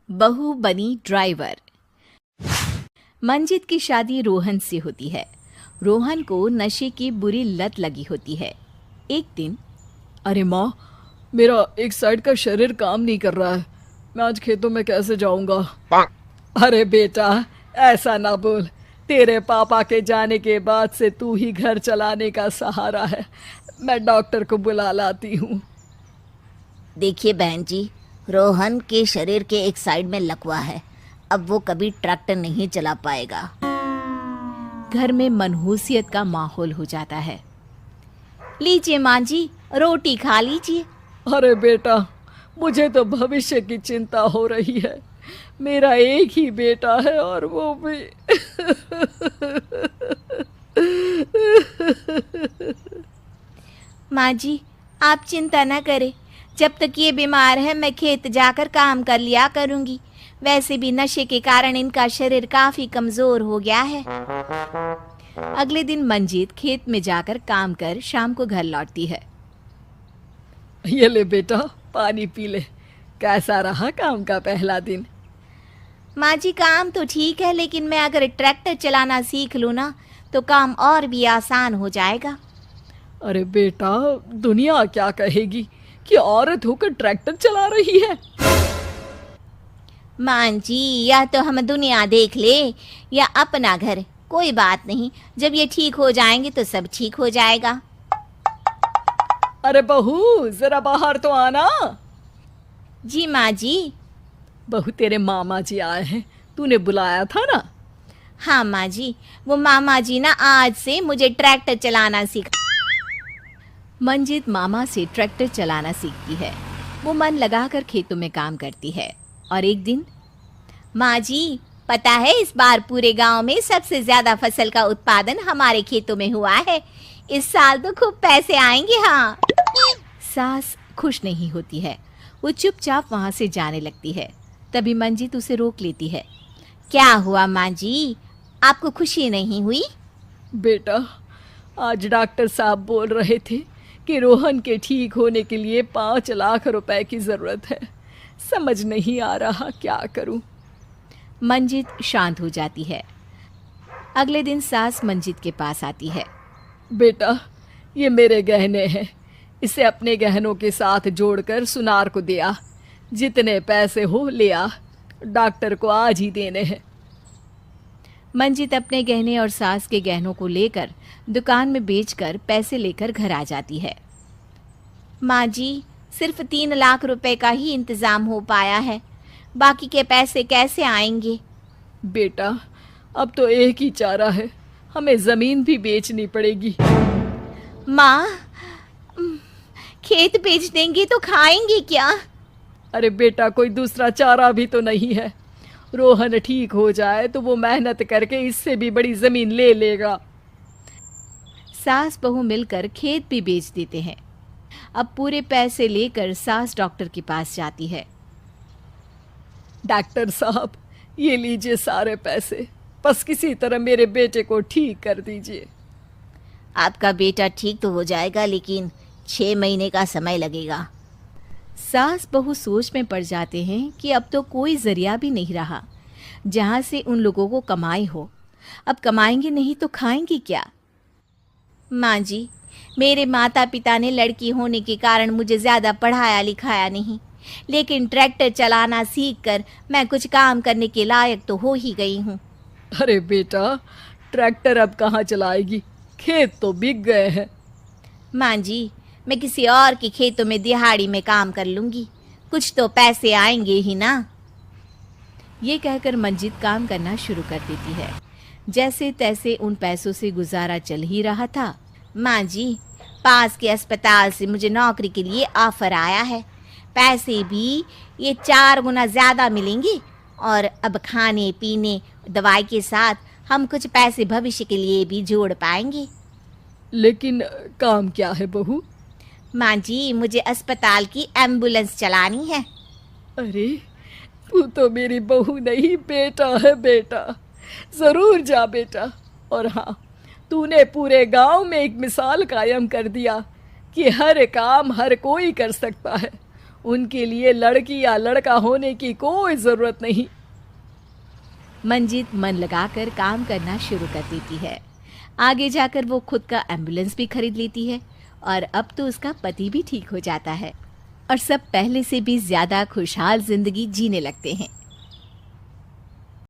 बहू बनी ड्राइवर। मंजित की शादी रोहन से होती है। रोहन को नशे की बुरी लत लगी होती है। एक दिन, अरे माँ, मेरा एक साइड का शरीर काम नहीं कर रहा है। मैं आज खेतों में कैसे जाऊंगा? अरे बेटा, ऐसा ना बोल। तेरे पापा के जाने के बाद से तू ही घर चलाने का सहारा है। मैं डॉक्टर को बुला लाती हूँ। देखिए बहन जी, रोहन के शरीर के एक साइड में लकवा है। अब वो कभी ट्रैक्टर नहीं चला पाएगा। घर में मनहूसियत का माहौल हो जाता है। लीजिए माँ जी, रोटी खा लीजिए। अरे बेटा, मुझे तो भविष्य की चिंता हो रही है। मेरा एक ही बेटा है और वो भी माँ जी, आप चिंता न करें। जब तक ये बीमार है मैं खेत जाकर काम कर लिया करूँगी। वैसे भी नशे के कारण इनका शरीर काफ़ी कमज़ोर हो गया है। अगले दिन मंजीत खेत में जाकर काम कर शाम को घर लौटती है। ये ले बेटा, पानी पी ले। कैसा रहा काम का पहला दिन? माँ जी, काम तो ठीक है, लेकिन मैं अगर ट्रैक्टर चलाना सीख लूँ ना तो काम और भी आसान हो जाएगा। अरे बेटा, दुनिया क्या कहेगी कि औरत होकर ट्रैक्टर चला रही है। माँ जी, या तो हम दुनिया देख ले या अपना घर, कोई बात नहीं। जब ये ठीक हो जाएंगे तो सब ठीक हो जाएगा। अरे बहू, जरा बाहर तो आना। जी माँ जी। बहू, तेरे मामा जी आए हैं, तूने बुलाया था ना? हाँ माँ जी, वो मामा जी ना आज से मुझे ट्रैक्टर चलाना सीखा। मंजित मामा से ट्रैक्टर चलाना सीखती है। वो मन लगाकर खेतों में काम करती है। और एक दिन, माँ जी, पता है इस बार पूरे गांव में सबसे ज्यादा फसल का उत्पादन हमारे खेतों में हुआ है। इस साल तो खूब पैसे आएंगे। हाँ। सास खुश नहीं होती है। वो चुपचाप वहां से जाने लगती है। तभी मंजित उसे रोक लेती है। क्या हुआ माँ जी, आपको खुशी नहीं हुई? बेटा, आज डॉक्टर साहब बोल रहे थे कि रोहन के ठीक होने के लिए 5 लाख रुपए की ज़रूरत है। समझ नहीं आ रहा क्या करूं। मंजित शांत हो जाती है। अगले दिन सास मंजित के पास आती है। बेटा, ये मेरे गहने हैं। इसे अपने गहनों के साथ जोड़कर सुनार को दे आ। जितने पैसे हो ले आ। डॉक्टर को आज ही देने हैं। मंजित अपने गहने और सास के गहनों को लेकर दुकान में बेचकर पैसे लेकर घर आ जाती है। माँ जी, सिर्फ 3 लाख रुपए का ही इंतजाम हो पाया है। बाकी के पैसे कैसे आएंगे? बेटा, अब तो एक ही चारा है, हमें ज़मीन भी बेचनी पड़ेगी। माँ, खेत बेच देंगे तो खाएंगे क्या? अरे बेटा, कोई दूसरा चारा भी तो नहीं है। रोहन ठीक हो जाए तो वो मेहनत करके इससे भी बड़ी ज़मीन ले लेगा। सास बहू मिलकर खेत भी बेच देते हैं। अब पूरे पैसे लेकर सास डॉक्टर के पास जाती है। डॉक्टर साहब, ये लीजिए सारे पैसे। बस किसी तरह मेरे बेटे को ठीक कर दीजिए। आपका बेटा ठीक तो हो जाएगा, लेकिन 6 महीने का समय लगेगा। सास बहू सोच में पड़ जाते हैं कि अब तो कोई जरिया भी नहीं रहा जहां से उन लोगों को कमाई हो। अब कमाएंगे नहीं तो खाएंगे क्या? माँ जी, मेरे माता पिता ने लड़की होने के कारण मुझे ज़्यादा पढ़ाया लिखाया नहीं, लेकिन ट्रैक्टर चलाना सीखकर मैं कुछ काम करने के लायक तो हो ही गई हूँ। अरे बेटा, ट्रैक्टर अब कहाँ चलाएगी? खेत तो बिक गए हैं। माँ जी, मैं किसी और के खेतों में दिहाड़ी में काम कर लूँगी, कुछ तो पैसे आएंगे ही ना। ये कहकर मंजित काम करना शुरू कर देती है। जैसे तैसे उन पैसों से गुजारा चल ही रहा था। माँ जी, पास के अस्पताल से मुझे नौकरी के लिए ऑफर आया है। पैसे भी ये 4 गुना ज़्यादा मिलेंगे और अब खाने पीने दवाई के साथ हम कुछ पैसे भविष्य के लिए भी जोड़ पाएंगे। लेकिन काम क्या है बहू? माँ जी, मुझे अस्पताल की एम्बुलेंस चलानी है। अरे, तू तो मेरी बहू नहीं, बेटा है बेटा। ज़रूर जा बेटा। और हाँ, तूने पूरे गांव में एक मिसाल कायम कर दिया कि हर काम हर कोई कर सकता है। उनके लिए लड़की या लड़का होने की कोई जरूरत नहीं। मंजित मन लगाकर काम करना शुरू कर देती है। आगे जाकर वो खुद का एम्बुलेंस भी खरीद लेती है और अब तो उसका पति भी ठीक हो जाता है और सब पहले से भी ज्यादा खुशहाल जिंदगी जीने लगते हैं।